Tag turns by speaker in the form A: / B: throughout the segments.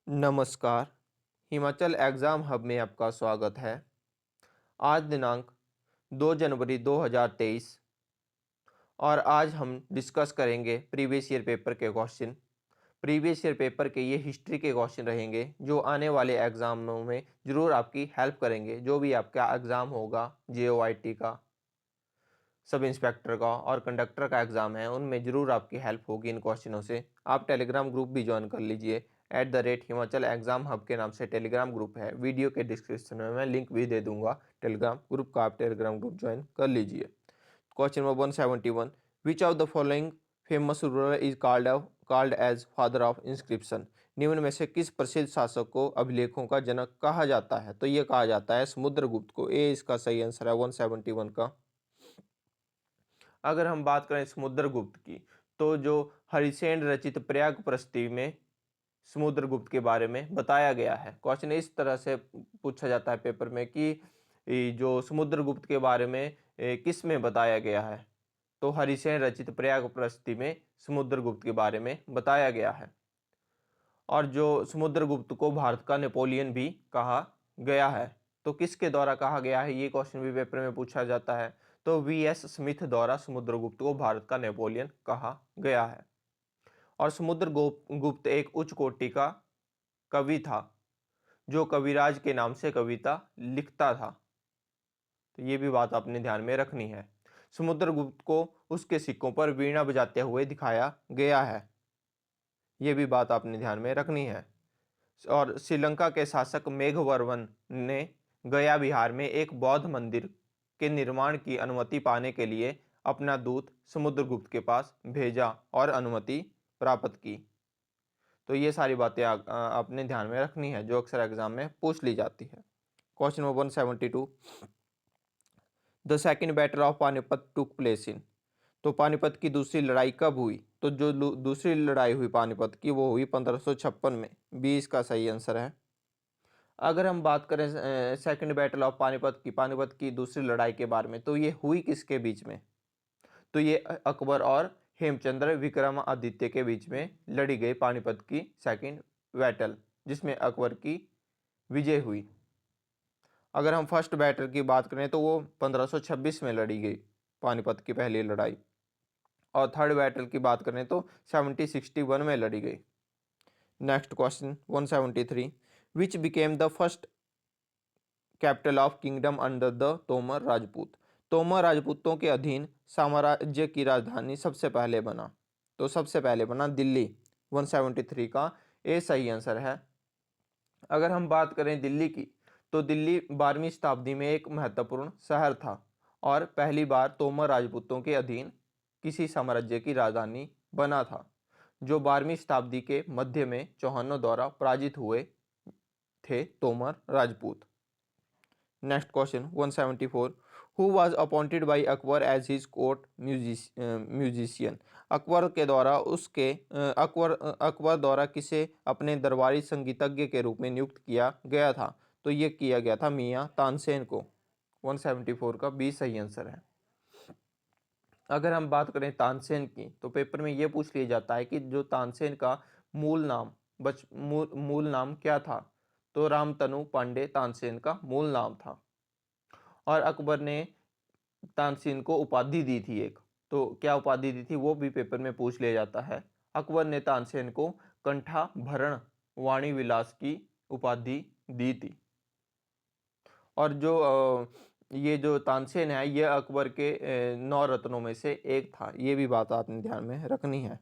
A: नमस्कार। Himachal exam hub में आपका स्वागत है। आज दिनांक 2 जनवरी 2023 और आज हम डिस्कस करेंगे प्रीवियस ईयर पेपर के क्वेश्चन। प्रीवियस ईयर पेपर के ये हिस्ट्री के क्वेश्चन रहेंगे जो आने वाले एग्ज़ामों में ज़रूर आपकी हेल्प करेंगे। जो भी आपका एग्ज़ाम होगा जेओआईटी का, सब इंस्पेक्टर का और कंडक्टर का एग्ज़ाम है, उनमें ज़रूर आपकी हेल्प होगी इन क्वेश्चनों से। आप टेलीग्राम ग्रुप भी ज्वाइन कर लीजिए। @हिमाचल एग्ज़ाम हब के नाम से टेलीग्राम ग्रुप है। वीडियो के डिस्क्रिप्शन में मैं लिंक भी दे दूंगा टेलीग्राम ग्रुप का, आप टेलीग्राम ग्रुप ज्वाइन कर लीजिए। Question number 171, which of the following famous ruler is called as father of inscription. निम्न में से किस प्रसिद्ध शासक को अभिलेखों का जनक कहा जाता है? तो ये कहा जाता है समुद्रगुप्त को। ए इसका सही आंसर है 171 का। अगर हम बात करें समुद्रगुप्त की, तो जो हरिसेन रचित प्रयाग प्रस्ती में समुद्रगुप्त के बारे में बताया गया है। क्वेश्चन इस तरह से पूछा जाता है पेपर में कि जो समुद्रगुप्त के बारे में किस में बताया गया है? तो हरिसेन रचित प्रयाग प्रस्ती में समुद्रगुप्त के बारे में बताया गया है। और जो समुद्रगुप्त को भारत का नेपोलियन भी कहा गया है, तो किसके द्वारा कहा गया है? ये क्वेश्चन भी पेपर में पूछा जाता है। तो वीएस स्मिथ द्वारा समुद्रगुप्त को भारत का नेपोलियन कहा गया है। और समुद्रगुप्त एक उच्च कोटि का कवि था जो कविराज के नाम से कविता लिखता था। तो ये भी बात आपने ध्यान में रखनी है। समुद्रगुप्त को उसके सिक्कों पर वीणा बजाते हुए दिखाया गया है। ये भी बात आपने ध्यान में रखनी है। और श्रीलंका के शासक मेघवर्मन ने गया बिहार में एक बौद्ध मंदिर के निर्माण की अनुमति पाने के लिए अपना दूत समुद्रगुप्त के पास भेजा और अनुमति प्राप्त की। तो ये सारी बातें आपने ध्यान में रखनी है जो अक्सर एग्जाम में पूछ ली जाती है। Question number 172, the second battle of Panipat took place in. तो पानीपत की दूसरी लड़ाई कब हुई? तो जो दूसरी लड़ाई हुई पानीपत की वो हुई 1556 में। 20 का सही आंसर है। अगर हम बात करें सेकंड बैटल ऑफ पानीपत की दूसरी लड़ाई के बारे में, तो ये हुई किसके बीच में? तो ये अकबर और हेमचंद्र विक्रमादित्य के बीच में लड़ी गई पानीपत की सेकंड बैटल, जिसमें अकबर की विजय हुई। अगर हम फर्स्ट बैटल की बात करें तो वो 1526 में लड़ी गई पानीपत की पहली लड़ाई। और थर्ड बैटल की बात करें तो 1761 में लड़ी गई। Next question 173, which became the first capital of kingdom under the Tomar Rajput. Tomar राजपूतों के अधीन साम्राज्य की राजधानी सबसे पहले बना। तो सबसे पहले बना दिल्ली। 173 का ए सही आंसर है। अगर हम बात करें दिल्ली की, तो दिल्ली 12वीं शताब्दी में एक महत्वपूर्ण शहर था और पहली बार तोमर राजपूतों के अधीन किसी साम्राज्य की राजधानी बना था, जो 12वीं शताब्दी के मध्य में चौहानों द्वारा पराजित हुए थे Tomar Rajput. Next question 174, who was appointed by Akbar as his court musician. Akbar के द्वारा अकबर द्वारा किसे अपने दरबारी संगीतज्ञ के रूप में नियुक्त किया गया था? तो ये किया गया था मियां तानसेन को। 174 का बी सही आंसर है। अगर हम बात करें तानसेन की, तो पेपर में ये पूछ लिया जाता है कि जो तानसेन का मूल नाम क्या था? तो रामतनु पांडे तानसेन का मूल नाम था। और अकबर ने तानसेन को उपाधि दी थी एक, तो क्या उपाधि दी थी वो भी पेपर में पूछ लिया जाता है। अकबर ने तानसेन को कंठाभरण वाणी विलास की उपाधि दी थी। और जो ये जो तानसेन है ये अकबर के 9 रत्नों में से एक था। ये भी बात आपने ध्यान में रखनी है।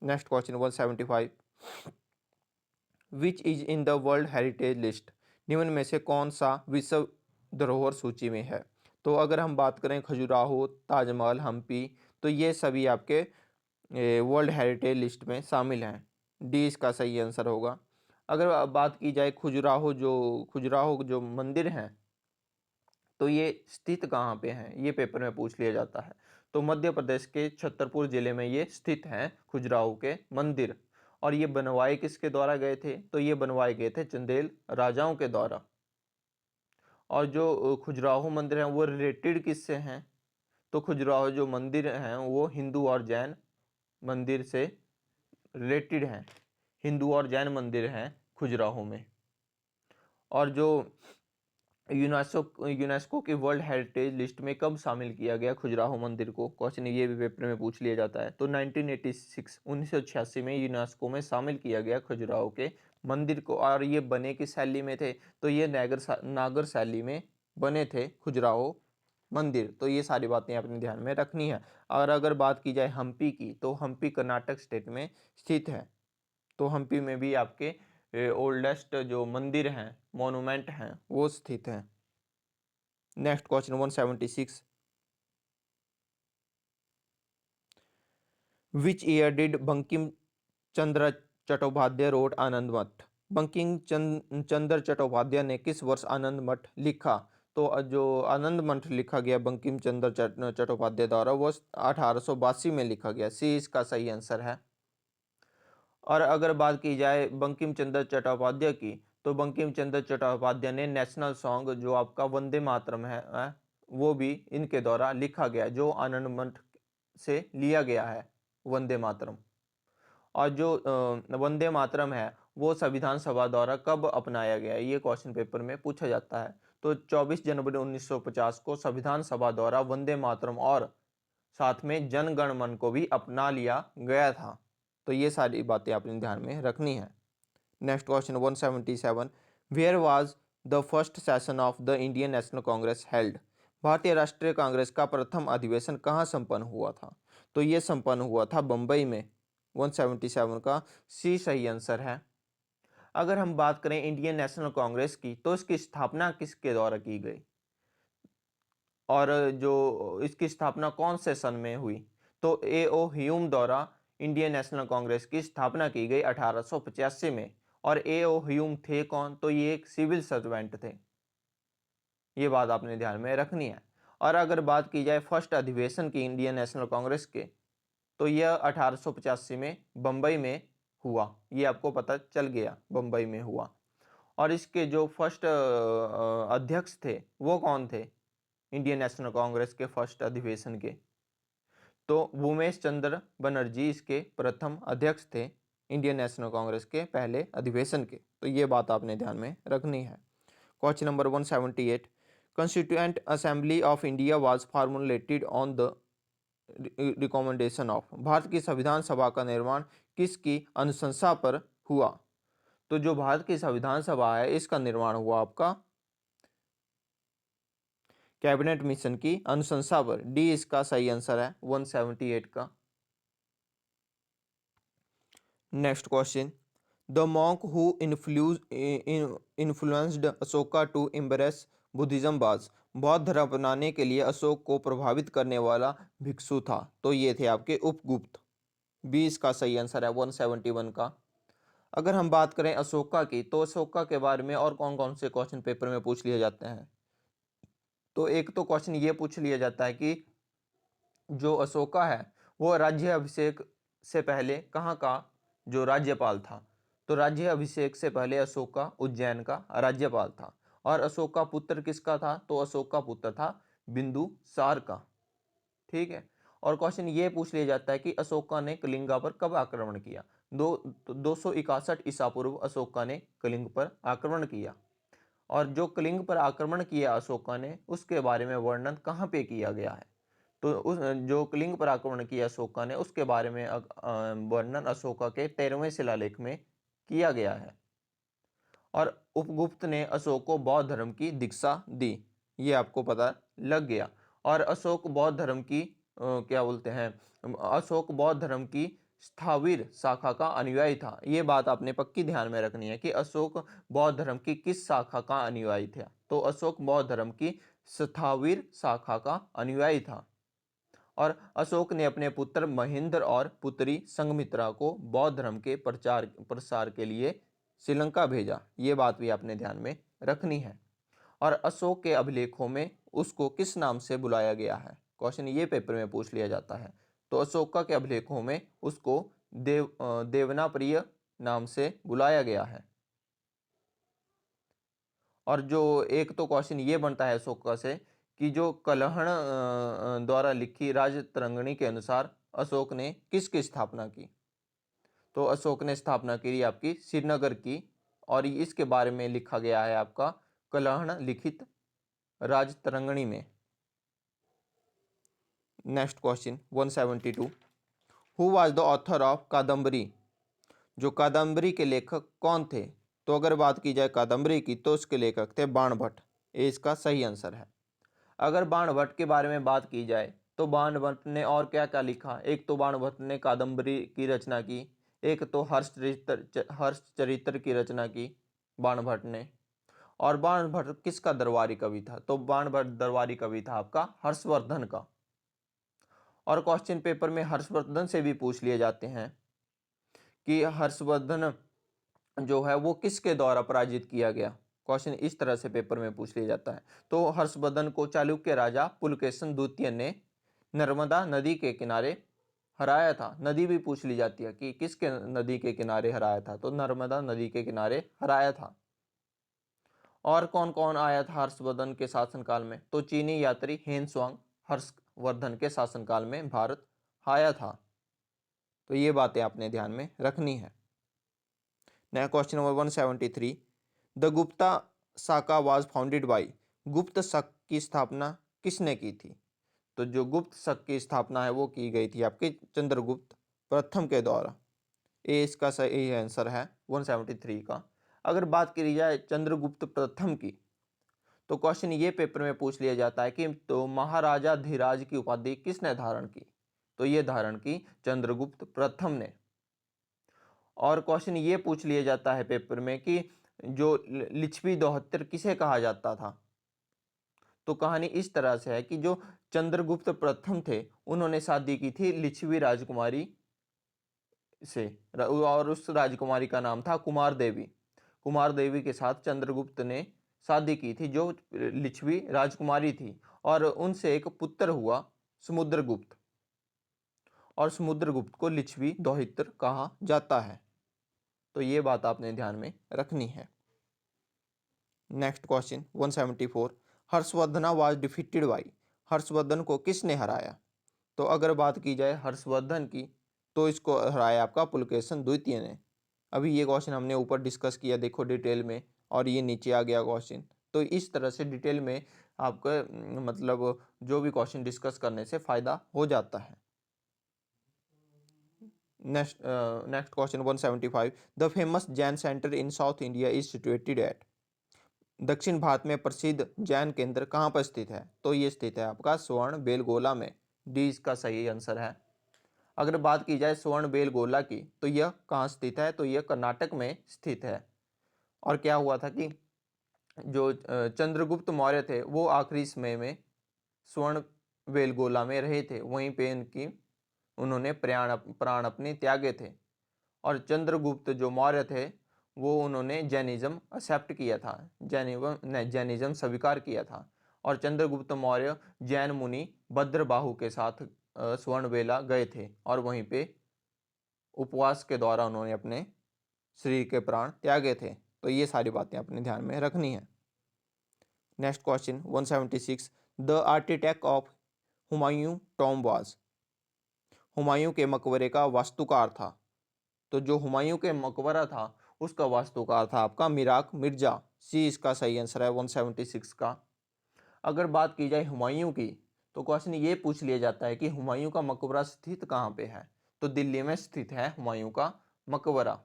A: Next question 175, which is in the world heritage list. निम्न में से कौन सा विश्व धरोहर सूची में है? तो अगर हम बात करें खजुराहो, ताजमहल, हम्पी, तो ये सभी आपके वर्ल्ड हेरिटेज लिस्ट में शामिल हैं। डी इसका सही आंसर होगा। अगर बात की जाए खजुराहो जो मंदिर हैं, तो ये स्थित कहाँ पे हैं? ये पेपर में पूछ लिया जाता है। तो मध्य प्रदेश के छतरपुर जिले में ये स्थित हैं खजुराहो के मंदिर। और ये बनवाए किसके द्वारा गए थे? तो ये बनवाए गए थे चंदेल राजाओं के द्वारा। और जो खजुराहो मंदिर हैं वो रिलेटेड किससे हैं? तो खजुराहो जो मंदिर हैं वो हिंदू और जैन मंदिर से रिलेटेड हैं। हिंदू और जैन मंदिर हैं खजुराहो में। और जो यूनेस्को की वर्ल्ड हेरिटेज लिस्ट में कब शामिल किया गया खजुराहो मंदिर को? क्वेश्चन ये भी पेपर में पूछ लिया जाता है। तो 1986 में यूनेस्को में शामिल किया गया खजुराहो के मंदिर को। और ये बने किस शैली में थे? तो ये नागर शैली में बने थे खजुराहो मंदिर। तो ये सारी बातें अपने ध्यान में रखनी है। और अगर बात की जाए हम्पी की, तो हम्पी कर्नाटक स्टेट में स्थित है। तो हम्पी में भी आपके ओल्डेस्ट जो मंदिर हैं, मोनूमेंट हैं, वो स्थित हैं। Next question 176, which year did Bankim Chandra Chattopadhyay wrote Anand Math? Bankim Chandra Chattopadhyay ने किस वर्ष आनंद मठ लिखा? तो जो आनंद मठ लिखा गया बंकिम चंद्र चट्टोपाध्याय द्वारा, वो 1882 में लिखा गया। सी इसका सही आंसर है। और अगर बात की जाए बंकिम चंद्र चट्टोपाध्याय की, तो बंकिम चंद्र चट्टोपाध्याय ने नेशनल सॉन्ग जो आपका वंदे मातरम है, वो भी इनके द्वारा लिखा गया, जो आनंद मठ से लिया गया है वंदे मातरम। और जो वंदे मातरम है वो संविधान सभा द्वारा कब अपनाया गया? ये क्वेश्चन पेपर में पूछा जाता है। तो 24 जनवरी 1950 को संविधान सभा द्वारा वंदे मातरम और साथ में जन गण मन को भी अपना लिया गया था। तो ये सारी बातें आपने ध्यान में रखनी है। Next question 177, where was the first session of the Indian National Congress held? भारतीय राष्ट्रीय कांग्रेस का प्रथम अधिवेशन कहाँ संपन्न हुआ था? तो ये संपन्न हुआ था बंबई में। 177 का सी सही आंसर है। अगर हम बात करें इंडियन नेशनल कांग्रेस की, तो इसकी स्थापना किसके द्वारा की गई और जो इसकी स्थापना कौन से सन में हुई? तो ए.ओ. ह्यूम द्वारा इंडियन नेशनल कांग्रेस की स्थापना की गई 1885 में। और ए.ओ. ह्यूम थे कौन? तो ये एक सिविल सर्वेंट थे। ये बात आपने ध्यान में रखनी है। और अगर बात की जाए फर्स्ट अधिवेशन की इंडियन नेशनल कांग्रेस के, तो यह 1885 में बंबई में हुआ। ये आपको पता चल गया, बंबई में हुआ। और इसके जो फर्स्ट अध्यक्ष थे वो कौन थे इंडियन नेशनल कांग्रेस के फर्स्ट अधिवेशन के? तो उमेश चंद्र बनर्जी इसके प्रथम अध्यक्ष थे इंडियन नेशनल कांग्रेस के पहले अधिवेशन के। तो ये बात आपने ध्यान में रखनी है। Question number 178, constituent assembly of India was formulated on the recommendation of? Bharat की संविधान सभा का निर्माण किसकी अनुशंसा पर हुआ? तो जो भारत की संविधान सभा है इसका निर्माण हुआ आपका कैबिनेट मिशन की अनुशंसा पर। डी इसका सही आंसर है 178 का। Next question, the monk who influenced Ashoka to embrace Buddhism was? बौद्ध धर्म अपनाने के लिए अशोक को प्रभावित करने वाला भिक्षु था। तो ये थे आपके उपगुप्त। बी इसका सही आंसर है 171 का। अगर हम बात करें अशोका की, तो अशोका के बारे में और कौन कौन से क्वेश्चन पेपर में पूछ लिए जाते हैं? तो एक तो क्वेश्चन ये पूछ लिया जाता है कि जो अशोका है वो राज्य अभिषेक से पहले कहाँ का जो राज्यपाल था? तो राज्य अभिषेक से पहले अशोका उज्जैन का राज्यपाल था। और अशोका पुत्र किसका था? तो अशोका पुत्र था बिंदुसार का। ठीक है। और क्वेश्चन ये पूछ लिया जाता है कि अशोका ने कलिंगा पर कब आक्रमण किया? 261 ईसा पूर्व अशोका ने कलिंग पर आक्रमण किया। और जो कलिंग पर आक्रमण किया अशोका ने, उसके बारे में वर्णन कहाँ पे किया गया है? तो उस जो कलिंग पर आक्रमण किया अशोका ने, उसके बारे में वर्णन अशोका के 13वें शिलालेख में किया गया है। और उपगुप्त ने अशोक को बौद्ध धर्म की दीक्षा दी, ये आपको पता लग गया। और अशोक बौद्ध धर्म की क्या बोलते हैं, अशोक बौद्ध धर्म की स्थावीर शाखा का अनुयायी था। ये बात आपने पक्की ध्यान में रखनी है कि अशोक बौद्ध धर्म की किस शाखा का अनुयायी था? तो अशोक बौद्ध धर्म की स्थावीर शाखा का अनुयायी था। और अशोक ने अपने पुत्र महेंद्र और पुत्री संघमित्रा को बौद्ध धर्म के प्रसार के लिए श्रीलंका भेजा। ये बात भी आपने ध्यान में रखनी है। और अशोक के अभिलेखों में उसको किस नाम से बुलाया गया है? क्वेश्चन ये पेपर में पूछ लिया जाता है। तो अशोका के अभिलेखों में उसको देवनाप्रिय नाम से बुलाया गया है। और जो एक तो क्वेश्चन ये बनता है अशोका से कि जो कलहण द्वारा लिखी राजतरंगिणी के अनुसार अशोक ने किसकी स्थापना की? तो अशोक ने स्थापना की आपकी श्रीनगर की। और इसके बारे में लिखा गया है आपका कलहण लिखित राजतरंगिणी में। Next question 172, who was the author of Kadambari, जो कादम्बरी के लेखक कौन थे? तो अगर बात की जाए कादम्बरी की तो उसके लेखक थे बाणभट्ट, ये इसका सही आंसर है। अगर बाणभट्ट के बारे में बात की जाए तो बाणभट्ट ने और क्या क्या लिखा? एक तो बाणभट्ट ने कादम्बरी की रचना की, एक तो हर्षचरित्र की रचना की बाणभट्ट ने। और बाणभट्ट किसका दरबारी कवि था? तो बाणभट्ट दरबारी कवि था आपका हर्षवर्धन का। और क्वेश्चन पेपर में हर्षवर्धन से भी पूछ लिए जाते हैं कि हर्षवर्धन जो है वो किसके द्वारा पराजित किया गया। क्वेश्चन इस तरह से पेपर में पूछ लिया जाता है। तो हर्षवर्धन को चालुक्य राजा पुलकेशन द्वितीय ने नर्मदा नदी के किनारे हराया था। नदी भी पूछ ली जाती है कि किसके नदी के किनारे हराया था, तो नर्मदा नदी के किनारे हराया था। और कौन कौन आया था हर्षवर्धन के शासनकाल में? तो चीनी यात्री हेनसुआंग हर्षवर्धन के शासनकाल में भारत आया था। तो ये बातें आपने ध्यान में रखनी है। Next question number 173, the Gupta Saka was founded by, गुप्त शक की स्थापना किसने की थी? तो जो गुप्त शक की स्थापना है वो की गई थी आपके चंद्रगुप्त प्रथम के द्वारा। ये इसका सही आंसर है 173 का। अगर बात करी जाए चंद्रगुप्त प्रथम की तो क्वेश्चन ये पेपर में पूछ लिया जाता है कि तो महाराजा धीराज की उपाधि किसने धारण की? तो ये धारण की चंद्रगुप्त प्रथम ने। और क्वेश्चन ये पूछ लिया जाता है पेपर में कि जो लिच्छवी 72 किसे कहा जाता था? तो कहानी इस तरह से है कि जो चंद्रगुप्त प्रथम थे उन्होंने शादी की थी लिच्छवी राजकुमारी से, और उस राजकुमारी का नाम था कुमार देवी। कुमार देवी के साथ चंद्रगुप्त ने शादी की थी जो लिच्छवी राजकुमारी थी, और उनसे एक पुत्र हुआ समुद्रगुप्त, और समुद्रगुप्त को लिच्छवी दोहित्र कहा जाता है। तो ये बात आपने ध्यान में रखनी है। Next question 174, Harshavardhana was defeated by, Harshvardhan को किसने हराया? तो अगर बात की जाए हर्षवर्धन की तो इसको हराया आपका पुलकेशन द्वितीय ने। अभी ये क्वेश्चन हमने ऊपर डिस्कस किया देखो डिटेल में, और ये नीचे आ गया क्वेश्चन। तो इस तरह से डिटेल में आपका मतलब जो भी क्वेश्चन डिस्कस करने से फ़ायदा हो जाता है। Next question 175, the famous Jain centre in south India is situated at, दक्षिण भारत में प्रसिद्ध जैन केंद्र कहाँ पर स्थित है? तो ये स्थित है आपका स्वर्ण बेलगोला में। डी इसका सही आंसर है। अगर बात की जाए स्वर्ण बेलगोला की तो यह कहाँ स्थित है? तो यह कर्नाटक में स्थित है। और क्या हुआ था कि जो चंद्रगुप्त मौर्य थे वो आखिरी समय में स्वर्ण बेलगोला में रहे थे, वहीं पे इनकी उन्होंने प्राण अपने त्यागे थे। और चंद्रगुप्त जो मौर्य थे वो उन्होंने जैनिज्म एक्सेप्ट किया था, जैनिज्म स्वीकार किया था। और चंद्रगुप्त मौर्य जैन मुनि भद्रबाहु के साथ स्वर्णबेला गए थे, और वहीं पे उपवास के द्वारा उन्होंने अपने शरीर के प्राण त्यागे थे। तो ये सारी बातें अपने ध्यान में रखनी है। Next question 176, the architect of Humayun Tom was, Humayun के मकबरे का वास्तुकार था। तो जो हुमायूं के मकबरा था उसका वास्तुकार था आपका मिराक मिर्जा। सी इसका सही आंसर है 176 का। अगर बात की जाए हुमायूं की तो क्वेश्चन ये पूछ लिया जाता है कि हुमायूं का मकबरा स्थित कहाँ पे है? तो दिल्ली में स्थित है हुमायूं का मकबरा।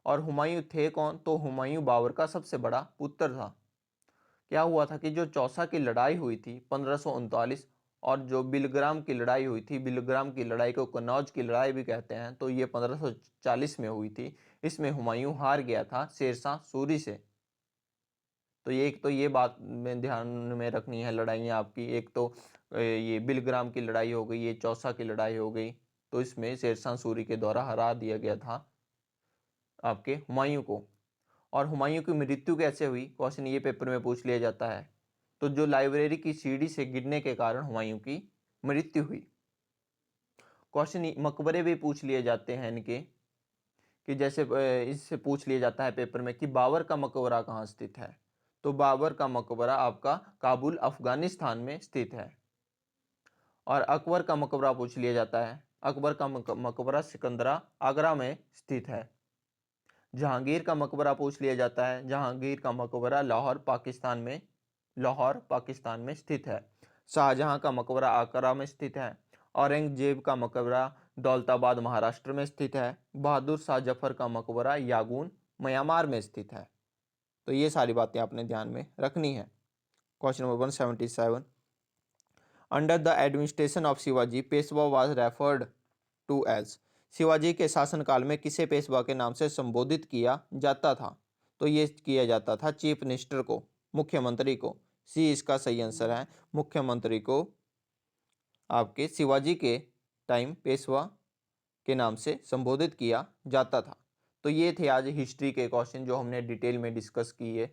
A: और हुमायूं थे कौन? तो हुमायूं बाबर का सबसे बड़ा पुत्र था। क्या हुआ था कि जो चौसा की लड़ाई हुई थी 1539, और जो बिलग्राम की लड़ाई हुई थी, बिलग्राम की लड़ाई को कन्नौज की लड़ाई भी कहते हैं, तो ये 1540 में हुई थी। इसमें हुमायूं हार गया था शेरशाह सूरी से। तो ये एक तो ये बात में ध्यान में रखनी है लड़ाइयाँ आपकी। एक तो ये बिलग्राम की लड़ाई हो गई, ये चौसा की लड़ाई हो गई। तो इसमें शेरशाह सूरी के द्वारा हरा दिया गया था आपके हुमायूं को। और हुमायूं की मृत्यु कैसे हुई? क्वेश्चन ये पेपर में पूछ लिया जाता है। तो जो लाइब्रेरी की सीढ़ी से गिरने के कारण हुमायूं की मृत्यु हुई। क्वेश्चन मकबरे भी पूछ लिए जाते हैं इनके, कि जैसे इससे पूछ लिया जाता है पेपर में कि बाबर का मकबरा कहाँ स्थित है? तो बाबर का मकबरा आपका काबुल अफगानिस्तान में स्थित है। और अकबर का मकबरा पूछ लिया जाता है। अकबर का मकबरा सिकंदरा आगरा में स्थित है। जहांगीर का मकबरा पूछ लिया जाता है। जहांगीर का मकबरा लाहौर पाकिस्तान में स्थित है। शाहजहां का मकबरा आगरा में स्थित है। औरंगजेब का मकबरा दौलताबाद महाराष्ट्र में स्थित है। बहादुर शाह जफर का मकबरा यागून म्यांमार में स्थित है। तो ये सारी बातें आपने ध्यान में रखनी है। Question number 177, under the administration of Shivaji Peshwa was referred to as. Shivaji के शासनकाल में किसे पेशवा के नाम से संबोधित किया जाता था? तो ये किया जाता था चीफ मिनिस्टर को, मुख्यमंत्री को। सी इसका सही आंसर है, मुख्यमंत्री को आपके शिवाजी के टाइम पेशवा के नाम से संबोधित किया जाता था। तो ये थे आज हिस्ट्री के क्वेश्चन जो हमने डिटेल में डिस्कस किए।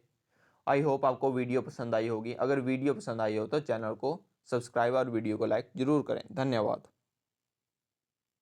A: आई होप आपको वीडियो पसंद आई होगी। अगर वीडियो पसंद आई हो तो चैनल को सब्सक्राइब और वीडियो को लाइक जरूर करें। धन्यवाद।